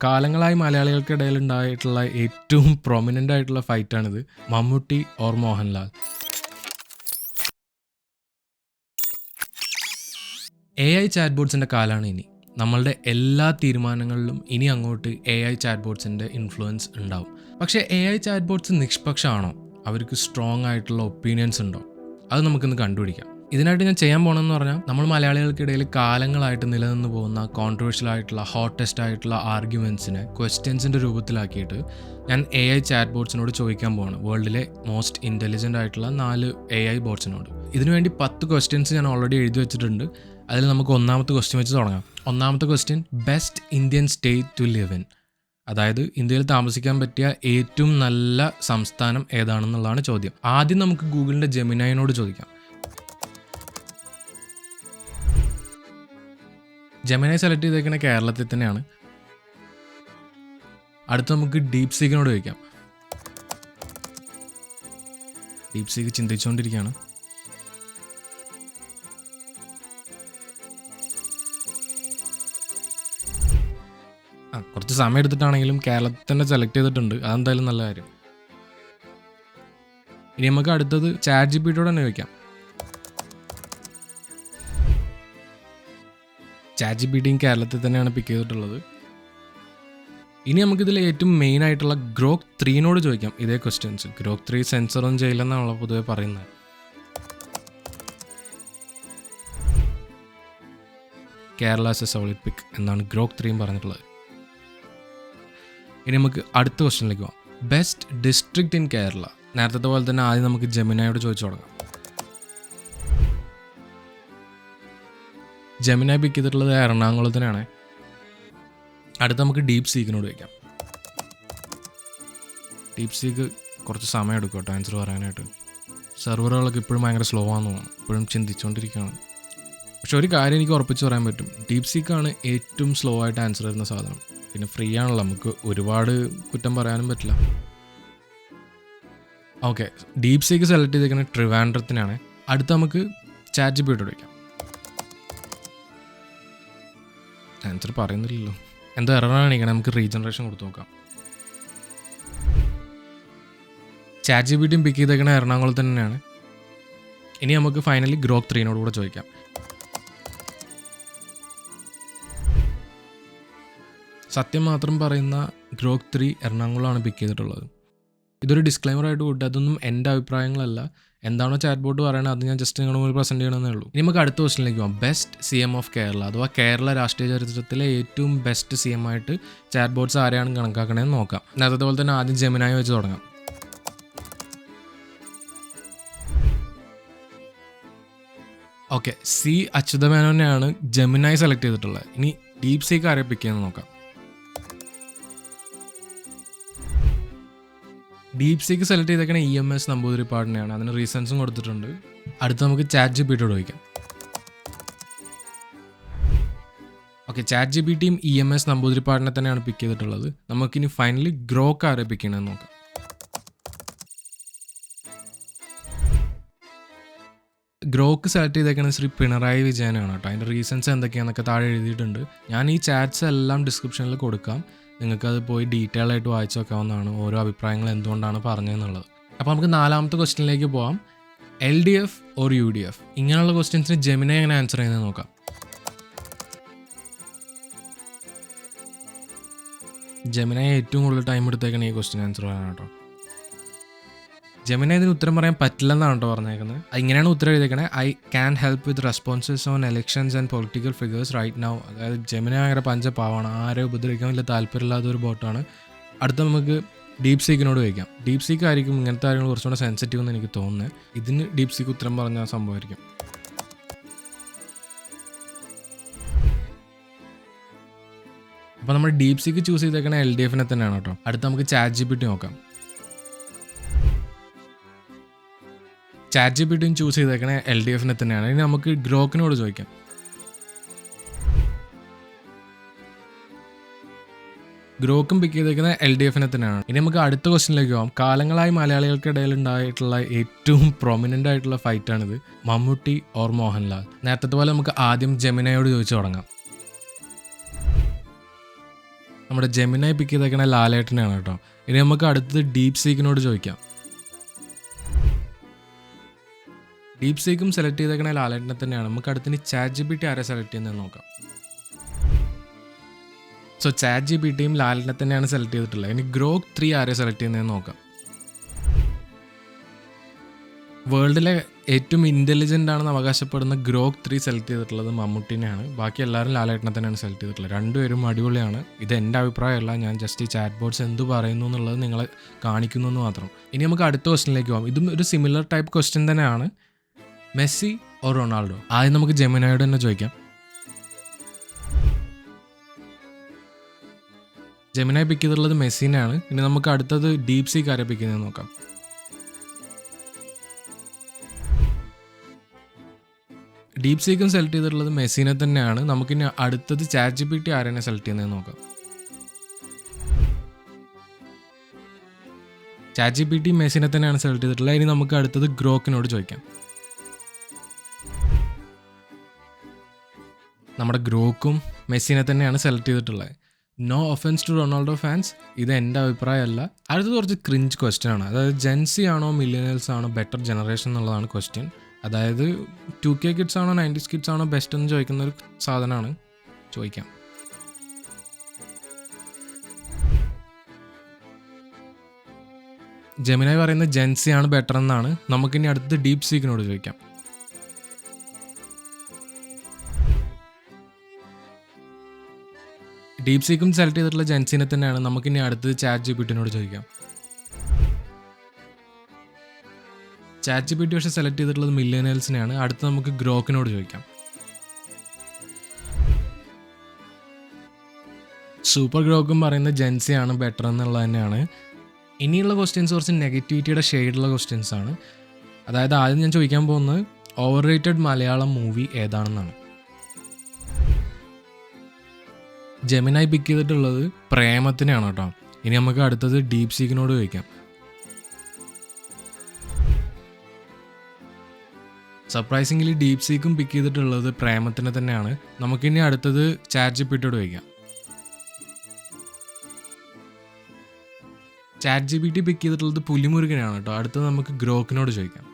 കാലങ്ങളായി മലയാളികൾക്കിടയിൽ ഉണ്ടായിട്ടുള്ള ഏറ്റവും പ്രൊമിനൻ്റ് ആയിട്ടുള്ള ഫൈറ്റാണിത്. Mammootty or Mohanlal. AI chat ബോട്ട്സിൻ്റെ കാലമാണ് ഇനി. നമ്മളുടെ എല്ലാ തീരുമാനങ്ങളിലും ഇനി അങ്ങോട്ട് AI ചാറ്റ് ബോട്ട്സിൻ്റെ ഇൻഫ്ലുവൻസ് ഉണ്ടാവും. പക്ഷേ AI ചാറ്റ് ബോട്ട്സ് നിഷ്പക്ഷമാണോ? അവർക്ക് സ്ട്രോങ് ആയിട്ടുള്ള ഒപ്പീനിയൻസ് ഉണ്ടോ? അത് നമുക്കിന്ന് കണ്ടുപിടിക്കാം. ഇതിനായിട്ട് ഞാൻ ചെയ്യാൻ പോകണമെന്ന് പറഞ്ഞാൽ, നമ്മൾ മലയാളികൾക്കിടയിൽ കാലങ്ങളായിട്ട് നിലനിന്ന് പോകുന്ന കോൺട്രവേഴ്ഷ്യൽ ആയിട്ടുള്ള ഹോട്ടസ്റ്റ് ആയിട്ടുള്ള ആർഗ്യുമെൻറ്റ്സിനെ ക്വസ്റ്റ്യൻസിൻ്റെ രൂപത്തിലാക്കിയിട്ട് ഞാൻ AI ചാറ്റ് ബോട്ട്സിനോട് ചോദിക്കാൻ പോവാണ്. വേൾഡിലെ മോസ്റ്റ് ഇൻ്റലിജൻ്റ് ആയിട്ടുള്ള 4 AI ബോട്ട്സിനോട്. ഇതിനുവേണ്ടി 10 ക്വസ്റ്റ്യൻസ് ഞാൻ ഓൾറെഡി എഴുതി വെച്ചിട്ടുണ്ട്. അതിൽ നമുക്ക് ഒന്നാമത്തെ ക്വസ്റ്റ്യൻ വെച്ച് തുടങ്ങാം. ഒന്നാമത്തെ question, best Indian state to live in. അതായത് ഇന്ത്യയിൽ താമസിക്കാൻ പറ്റിയ ഏറ്റവും നല്ല സംസ്ഥാനം ഏതാണെന്നുള്ളതാണ് ചോദ്യം. ആദ്യം നമുക്ക് ഗൂഗിളിൻ്റെ ജെമിനൈനോട് ചോദിക്കാം. ജെമിനൈ സെലക്ട് ചെയ്തേക്കുന്ന കേരളത്തിൽ തന്നെയാണ്. അടുത്ത് നമുക്ക് ഡീപ് സീക്കിനോട് ചോദിക്കാം. ഡീപ് സീക്ക് ചിന്തിച്ചുകൊണ്ടിരിക്കുകയാണ്. കുറച്ച് സമയം എടുത്തിട്ടാണെങ്കിലും കേരളത്തിൽ തന്നെ സെലക്ട് ചെയ്തിട്ടുണ്ട്. അതെന്തായാലും നല്ല കാര്യം. ഇനി നമുക്ക് അടുത്തത് ചാറ്റ് ജിപിടിയോട് തന്നെ ചോദിക്കാം. ചാറ്റ് ജിപിടിയും കേരളത്തിൽ തന്നെയാണ് പിക്ക് ചെയ്തിട്ടുള്ളത്. ഇനി നമുക്കിതിൽ ഏറ്റവും മെയിൻ ആയിട്ടുള്ള ഗ്രോക്ക് 3നോട് ചോദിക്കാം ഇതേ ക്വസ്റ്റ്യൻസ്. ഗ്രോക്ക് 3 സെൻസറൊന്നും ചെയ്യില്ലെന്നാണല്ലോ പൊതുവെ പറയുന്നത്. കേരള ആസ് എ സോളിഡ് പിക്ക് എന്നാണ് ഗ്രോക്ക് 3 പറഞ്ഞിട്ടുള്ളത്. ഇനി നമുക്ക് അടുത്ത ക്വസ്റ്റ്യനിലേക്ക് പോകാം. Best district in Kerala. നേരത്തെ പോലെ തന്നെ ആദ്യം നമുക്ക് ജെമിനയോട് ചോദിച്ചു തുടങ്ങാം. ജെമിനായി പിക്ക് ചെയ്തിട്ടുള്ളത് എറണാകുളത്തിനാണ്. അടുത്ത് നമുക്ക് ഡീപ് സീക്കിനോട് ചോദിക്കാം. ഡീപ് സീക്ക് കുറച്ച് സമയം എടുക്കും കേട്ടോ ആൻസർ പറയാനായിട്ട്. സെർവറുകളൊക്കെ ഇപ്പോഴും ഭയങ്കര സ്ലോ ആണെന്ന് തോന്നുന്നു. ഇപ്പോഴും ചിന്തിച്ചുകൊണ്ടിരിക്കുകയാണ്. പക്ഷെ ഒരു കാര്യം എനിക്ക് ഉറപ്പിച്ച് പറയാൻ പറ്റും, ഡീപ് സീക്കാണ് ഏറ്റവും സ്ലോ ആയിട്ട് ആൻസർ തരുന്ന സാധനം. പിന്നെ ഫ്രീ ആണല്ലോ, നമുക്ക് ഒരുപാട് കുറ്റം പറയാനും പറ്റില്ല. ഓക്കെ, ഡീപ് സീക്ക് സെലക്ട് ചെയ്തേക്കുന്നത് ട്രിവാൻഡ്രത്തിനാണ്. അടുത്ത് നമുക്ക് ചാറ്റ് ജിപിടിയോട് ചോദിക്കാം. ആൻസർ പറയുന്നില്ലല്ലോ, എന്തോ എററാണ് ഇങ്ങനെ. നമുക്ക് റീജനറേഷൻ കൊടുത്ത് നോക്കാം. ചാറ്റ് ജിപിടിയും പിക്ക് ചെയ്തേക്കണ എറണാകുളത്ത് തന്നെയാണ്. ഇനി നമുക്ക് ഫൈനലി ഗ്രോക്ക് 3നോട് കൂടെ ചോദിക്കാം. സത്യം മാത്രം പറയുന്ന ഗ്രോക്ക് 3 എറണാകുളമാണ് പിക്ക് ചെയ്തിട്ടുള്ളത്. ഇതൊരു ഡിസ്ക്ലൈമറായിട്ട് കൂട്ടി, അതൊന്നും എൻ്റെ അഭിപ്രായങ്ങളല്ല. എന്താണോ ചാറ്റ് ബോട്ട് പറയുന്നത് അത് ഞാൻ ജസ്റ്റ് നിങ്ങളുടെ മുന്നിൽ പ്രസൻറ്റ് ചെയ്യണമെന്നേ ഉള്ളൂ. ഇനി നമുക്ക് അടുത്ത ക്വസ്റ്റ്യനിലേക്ക് പോകാം. ബെസ്റ്റ് CM ഓഫ് കേരള, അഥവാ കേരള രാഷ്ട്രീയ ചരിത്രത്തിലെ ഏറ്റവും ബെസ്റ്റ് CM ആയിട്ട് ചാറ്റ് ബോട്ട്സ് ആരെയാണ് കണക്കാക്കണേന്ന് നോക്കാം. നേരത്തെ പോലെ തന്നെ ആദ്യം ജെമിനായി വെച്ച് തുടങ്ങാം. ഓക്കെ, C അച്യുതമേനോനെയാണ് ജെമിനായി സെലക്ട് ചെയ്തിട്ടുള്ളത്. ഇനി ഡീപ് സീക്ക് ആരെ പിക്ക് ചെയ്യുന്നത് നോക്കാം. ഡീപ് സീക്ക് സെലക്ട് ചെയ്തേക്കണ EMS നമ്പൂതിരിപ്പാടിനെയാണ്. അതിന് റീസൺസും കൊടുത്തിട്ടുണ്ട്. അടുത്ത് നമുക്ക് ചാറ്റ് ജിപിടിയോട് ചോദിക്കാം. ഓക്കെ, ചാറ്റ് ജിപിടിയും EMS നമ്പൂതിരിപ്പാടിനെ തന്നെയാണ് പിക്ക് ചെയ്തിട്ടുള്ളത്. നമുക്കിനി ഫൈനലി ഗ്രോക്ക് ആരെ പിക്ക് ചെയ്യണമെന്ന് നോക്കാം. ഗ്രോക്ക് സെലക്ട് ചെയ്തേക്കുന്നത് ശ്രീ പിണറായി വിജയനാണ് കേട്ടോ. അതിൻ്റെ റീസൺസ് എന്തൊക്കെയാണെന്നൊക്കെ താഴെ എഴുതിയിട്ടുണ്ട്. ഞാൻ ഈ ചാറ്റ്സ് എല്ലാം ഡിസ്ക്രിപ്ഷനിൽ കൊടുക്കാം. നിങ്ങൾക്കത് പോയി ഡീറ്റെയിൽ ആയിട്ട് വായിച്ച് നോക്കാവുന്നതാണ്, ഓരോ അഭിപ്രായങ്ങൾ എന്തുകൊണ്ടാണ് പറഞ്ഞതെന്നുള്ളത്. അപ്പോൾ നമുക്ക് നാലാമത്തെ ക്വസ്റ്റ്യനിലേക്ക് പോകാം. LDF ഓർ UDF, ഇങ്ങനെയുള്ള ക്വസ്റ്റ്യൻസിന് ജെമിനായി എങ്ങനെ ആൻസർ ചെയ്യുന്നത് നോക്കാം. ജെമിനായി ഏറ്റവും കൂടുതൽ ടൈം എടുത്തേക്കാണ് ഈ ക്വസ്റ്റ്യൻ ആൻസർ പറയാൻ കേട്ടോ. ജെമിനായി ഇതിന് ഉത്തരം പറയാൻ പറ്റില്ലെന്നാണ് കേട്ടോ പറഞ്ഞേക്കുന്നത്. ഇങ്ങനെയാണ് ഉത്തരം എഴുതിയേക്കണേ. I can help with responses on elections and political figures right now. അതായത് ജെമിനായി ഭയങ്കര പഞ്ചപാവാണ്, ആരെ ഉപദ്രവിക്കാൻ വലിയ താല്പര്യമില്ലാത്ത ഒരു ബോട്ടാണ്. അടുത്ത നമുക്ക് ഡീപ് സീക്കിനോട് ചോദിക്കാം. ഡീപ് സീക്ക് ആയിരിക്കും ഇങ്ങനത്തെ കാര്യങ്ങൾ കുറച്ചുകൂടെ സെൻസിറ്റീവ് എന്ന് എനിക്ക് തോന്നുന്നത്. ഇതിന് ഡീപ് സീക്ക് ഉത്തരം പറഞ്ഞ സംഭവമായിരിക്കും. അപ്പോൾ നമ്മൾ ഡീപ് സീക്ക് ചൂസ് ചെയ്തേക്കണ LDFനെ തന്നെയാണ് കേട്ടോ. അടുത്ത നമുക്ക് ചാറ്റ് ജിപിടി നോക്കാം. ചാറ്റ് ജിപിടിയും ചൂസ് ചെയ്തേക്കണ LDFനെ തന്നെയാണ്. ഇനി നമുക്ക് ഗ്രോക്കിനോട് ചോദിക്കാം. ഗ്രോക്കും പിക്ക് ചെയ്തേക്കുന്ന LDFനെ തന്നെയാണ്. ഇനി നമുക്ക് അടുത്ത ക്വസ്റ്റ്യനിലേക്ക് പോകാം. കാലങ്ങളായി മലയാളികൾക്കിടയിൽ ഉണ്ടായിട്ടുള്ള ഏറ്റവും പ്രൊമിനൻ്റ് ആയിട്ടുള്ള ഫൈറ്റാണിത്. മമ്മൂട്ടി ഓർ മോഹൻലാൽ. നേരത്തെ പോലെ നമുക്ക് ആദ്യം ജെമിനയോട് ചോദിച്ചു തുടങ്ങാം. നമ്മുടെ ജെമിനായി പിക്ക് ചെയ്തേക്കണ ലാലേട്ടനെയാണ് കേട്ടോ. ഇനി നമുക്ക് അടുത്തത് ഡീപ് സീക്കിനോട് ചോദിക്കാം. ഡീപ് സീക്കും സെലക്ട് ചെയ്തേക്കണ ലാലേട്ടനെ തന്നെയാണ്. നമുക്ക് അടുത്തിന് ChatGPT ആരെ സെലക്ട് ചെയ്യുന്നത് നോക്കാം. സോ ChatGPTയും ലാലേട്ടനെ തന്നെയാണ് സെലക്ട് ചെയ്തിട്ടുള്ളത്. ഇനി ഗ്രോക്ക് 3 ആരെ സെലക്ട് ചെയ്യുന്നതെന്ന് നോക്കാം. വേൾഡിലെ ഏറ്റവും ഇൻ്റലിജൻ്റ് ആണെന്ന് അവകാശപ്പെടുന്ന ഗ്രോക്ക് 3 സെലക്ട് ചെയ്തിട്ടുള്ളത് മമ്മൂട്ടിനെയാണ്. ബാക്കി എല്ലാവരും ലാലേട്ടനെ തന്നെയാണ് സെലക്ട് ചെയ്തിട്ടുള്ളത്. രണ്ടുപേരും അടിപൊളിയാണ്. ഇത് എൻ്റെ അഭിപ്രായമല്ല, ഞാൻ ജസ്റ്റ് ഈ ചാറ്റ് ബോട്ട്സ് എന്ത് പറയുന്നു എന്നുള്ളത് നിങ്ങളെ കാണിക്കുന്നു എന്ന് മാത്രം. ഇനി നമുക്ക് അടുത്ത ക്വസ്റ്റ്യനിലേക്ക് പോകാം. ഇതും ഒരു സിമിലർ ടൈപ്പ് ക്വസ്റ്റ്യൻ തന്നെയാണ്. Messi or Ronaldo? ആദ്യം നമുക്ക് ജെമിനായോട് തന്നെ ചോദിക്കാം. ജെമിനായി പിക്ക് ചെയ്തിട്ടുള്ളത് മെസ്സിനെയാണ്. ഇനി നമുക്ക് അടുത്തത് ഡീപ് സീക്ക് ആരെ പിക്ക് ചെയ്യുന്നത് നോക്കാം. ഡീപ് സീക്കും സെലക്ട് ചെയ്തിട്ടുള്ളത് മെസ്സിനെ തന്നെയാണ്. നമുക്കിനി അടുത്തത് ChatGPT ആരെന്നെ സെലക്ട് ചെയ്യുന്നത് നോക്കാം. ChatGPT മെസ്സിനെ തന്നെയാണ് സെലക്ട് ചെയ്തിട്ടുള്ളത്. ഇനി നമുക്ക് അടുത്തത് ഗ്രോക്കിനോട് ചോദിക്കാം. നമ്മുടെ ഗ്രോക്കും മെസ്സിനെ തന്നെയാണ് സെലക്ട് ചെയ്തിട്ടുള്ളത്. No offence to Ronaldo fans, ഇത് എൻ്റെ അഭിപ്രായമല്ല. അടുത്തത് കുറച്ച് ക്രിഞ്ച് ക്വസ്റ്റ്യൻ ആണ്. അതായത് ജെൻസി ആണോ മില്ലേനിയൽസ് ആണോ ബെറ്റർ ജനറേഷൻ എന്നുള്ളതാണ് ക്വസ്റ്റ്യൻ. അതായത് 2K കിഡ്സ് ആണോ 90s കിഡ്സ് ആണോ ബെസ്റ്റ് എന്ന് ചോദിക്കുന്ന ഒരു സാധനമാണ്. ചോദിക്കാം. ജെമിനായി പറയുന്നത് ജെൻസി ആണ് ബെറ്റർ എന്നാണ്. നമുക്കിനി അടുത്ത് ഡീപ് സീക്കിനോട് ചോദിക്കാം. ഡീപ് സീക്കും സെലക്ട് ചെയ്തിട്ടുള്ള ജെൻസിനെ തന്നെയാണ്. നമുക്കിനി അടുത്തത് ChatGPTനോട് ചോദിക്കാം. ChatGPT പക്ഷേ സെലക്ട് ചെയ്തിട്ടുള്ളത് മില്ലേനിയൽസിനെയാണ്. അടുത്ത് നമുക്ക് ഗ്രോക്കിനോട് ചോദിക്കാം. സൂപ്പർ ഗ്രോക്കും പറയുന്നത് ജെൻസി ആണ് ബെറ്റർ എന്നുള്ളത് തന്നെയാണ്. ഇനിയുള്ള ക്വസ്റ്റ്യൻസ് കുറച്ച് നെഗറ്റിവിറ്റിയുടെ ഷെയ്ഡുള്ള ക്വസ്റ്റ്യൻസ് ആണ്. അതായത് ആദ്യം ഞാൻ ചോദിക്കാൻ പോകുന്നത് ഓവർ റേറ്റഡ് മലയാളം മൂവി ഏതാണെന്നാണ്. ജെമിനായി പിക്ക് ചെയ്തിട്ടുള്ളത് പ്രേമത്തിനെയാണ് കേട്ടോ. ഇനി നമുക്ക് അടുത്തത് ഡീപ് സീക്കിനോട് ചോദിക്കാം. സർപ്രൈസിംഗ്ലി ഡീപ് സീക്കും പിക്ക് ചെയ്തിട്ടുള്ളത് പ്രേമത്തിനെ തന്നെയാണ്. നമുക്കിനി അടുത്തത് ChatGPTയോട് ചോദിക്കാം. ChatGPT പിക്ക് ചെയ്തിട്ടുള്ളത് പുലിമുരുകനാണ് കേട്ടോ. അടുത്തത് നമുക്ക് ഗ്രോക്കിനോട് ചോദിക്കാം.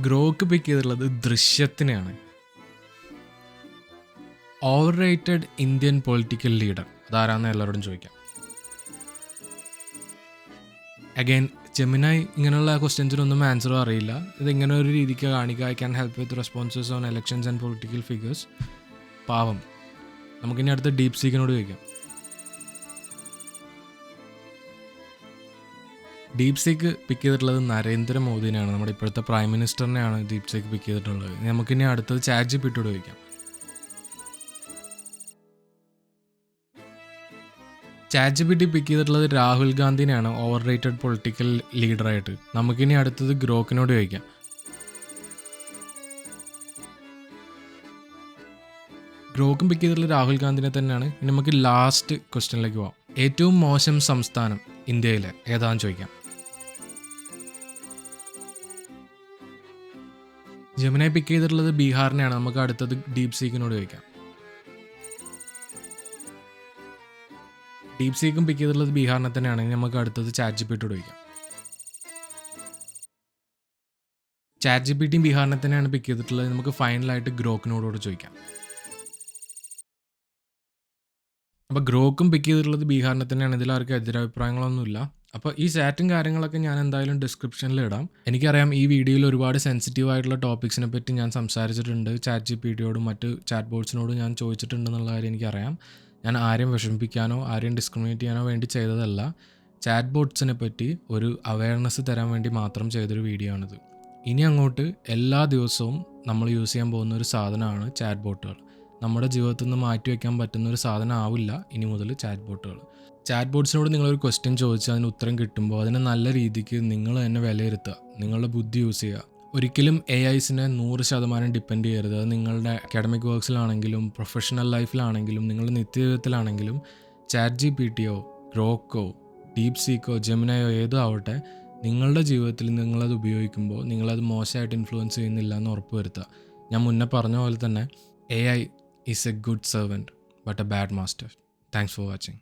ഗ്രോക്ക് പിക്ക് ചെയ്തിട്ടുള്ളത് ദൃശ്യത്തിനെയാണ്. Overrated Indian political leader അതാരാന്ന് എല്ലാവരോടും ചോദിക്കാം. അഗൈൻ ജെമിനായി ഇങ്ങനെയുള്ള ക്വസ്റ്റ്യൻസിനൊന്നും ആൻസറും അറിയില്ല. ഇതിങ്ങനെ ഒരു രീതിക്ക് കാണിക്കുക. I can help with responses on elections and political figures. പാവം. നമുക്കിനി അടുത്ത ഡീപ് സീക്കിനോട് ചോദിക്കാം. ഡീപ് സീക്ക് പിക്ക് ചെയ്തിട്ടുള്ളത് നരേന്ദ്രമോദിനെയാണ്. നമ്മുടെ ഇപ്പോഴത്തെ പ്രൈം മിനിസ്റ്ററിനെയാണ് ഡീപ് സീക്ക് പിക്ക് ചെയ്തിട്ടുള്ളത്. നമുക്കിനി അടുത്തത് ChatGPTയോട് ചോദിക്കാം. ChatGPT പിക്ക് ചെയ്തിട്ടുള്ളത് രാഹുൽ ഗാന്ധിനെയാണ് ഓവർ റേറ്റഡ് പൊളിറ്റിക്കൽ ലീഡറായിട്ട്. നമുക്കിനി അടുത്തത് ഗ്രോക്കിനോട് ചോദിക്കാം. ഗ്രോക്കും പിക്ക് ചെയ്തിട്ടുള്ളത് രാഹുൽ ഗാന്ധിനെ തന്നെയാണ്. ഇനി നമുക്ക് ലാസ്റ്റ് ക്വസ്റ്റ്യനിലേക്ക് പോവാം. ഏറ്റവും മോശം സംസ്ഥാനം ഇന്ത്യയിലെ ഏതാണെന്ന് ചോദിക്കാം. ജെമിനായി പിക്ക് ചെയ്തിട്ടുള്ളത് ബീഹാറിനെയാണ്. നമുക്ക് അടുത്തത് ഡീപ് സീക്കിനോട് ചോദിക്കാം. ഡീപ് സീക്കും പിക്ക് ചെയ്തിട്ടുള്ളത് ബീഹാറിനെ തന്നെയാണ്. നമുക്ക് അടുത്തത് ChatGPTയോട് ചോദിക്കാം. ChatGPT ബീഹാറിനെ തന്നെയാണ് പിക്ക് ചെയ്തിട്ടുള്ളത്. നമുക്ക് ഫൈനലായിട്ട് ഗ്രോക്കിനോട് ചോദിക്കാം. അപ്പോൾ ഗ്രോക്കും പിക്ക് ചെയ്തിട്ടുള്ളത് ബീഹാറിനെ തന്നെയാണ്. ഇതിലാർക്കും എതിരഭിപ്രായങ്ങളൊന്നുമില്ല. അപ്പോൾ ഈ ചാറ്റും കാര്യങ്ങളൊക്കെ ഞാൻ എന്തായാലും ഡിസ്ക്രിപ്ഷനിൽ ഇടാം. എനിക്കറിയാം ഈ വീഡിയോയിൽ ഒരുപാട് സെൻസിറ്റീവ് ആയിട്ടുള്ള ടോപ്പിക്സിനെ പറ്റി ഞാൻ സംസാരിച്ചിട്ടുണ്ട്. ChatGPTയോടും മറ്റ് ചാറ്റ് ബോട്ട്സിനോടും ഞാൻ ചോദിച്ചിട്ടുണ്ടെന്നുള്ള കാര്യം എനിക്കറിയാം. ഞാൻ ആരെയും വിഷമിപ്പിക്കാനോ ആരെയും ഡിസ്ക്രിമിനേറ്റ് ചെയ്യാനോ വേണ്ടി ചെയ്തതല്ല. ചാറ്റ് ബോട്ട്സിനെ പറ്റി ഒരു അവയർനെസ് തരാൻ വേണ്ടി മാത്രം ചെയ്തൊരു വീഡിയോ ആണിത്. ഇനി അങ്ങോട്ട് എല്ലാ ദിവസവും നമ്മൾ യൂസ് ചെയ്യാൻ പോകുന്ന ഒരു സാധനമാണ് ചാറ്റ് ബോട്ടുകൾ. നമ്മുടെ ജീവിതത്തിൽ നിന്ന് മാറ്റി വയ്ക്കാൻ പറ്റുന്ന ഒരു സാധനം ആവില്ല ഇനി മുതൽ ചാറ്റ് ബോട്ടുകൾ. ചാറ്റ് ബോട്ട്സിനോട് നിങ്ങളൊരു ക്വസ്റ്റ്യൻ ചോദിച്ച് അതിന് ഉത്തരം കിട്ടുമ്പോൾ അതിനെ നല്ല രീതിക്ക് നിങ്ങൾ തന്നെ വിലയിരുത്തുക, നിങ്ങളുടെ ബുദ്ധി യൂസ് ചെയ്യുക. ഒരിക്കലും AIസിനെ 100% ഡിപ്പെൻഡ് ചെയ്യരുത്. അത് നിങ്ങളുടെ അക്കാഡമിക് വർക്ക്സിലാണെങ്കിലും പ്രൊഫഷണൽ ലൈഫിലാണെങ്കിലും നിങ്ങളുടെ നിത്യജീവിതത്തിലാണെങ്കിലും ChatGPTയോ ഗ്രോക്കോ ഡീപ് സീക്കോ ജെമിനായോ ഏതോ ആവട്ടെ, നിങ്ങളുടെ ജീവിതത്തിൽ നിങ്ങളത് ഉപയോഗിക്കുമ്പോൾ നിങ്ങളത് മോശമായിട്ട് ഇൻഫ്ലുവൻസ് ചെയ്യുന്നില്ല എന്ന് ഉറപ്പ് വരുത്തുക. ഞാൻ മുന്നേ പറഞ്ഞ പോലെ തന്നെ AI is A good servant but A bad master. Thanks for watching.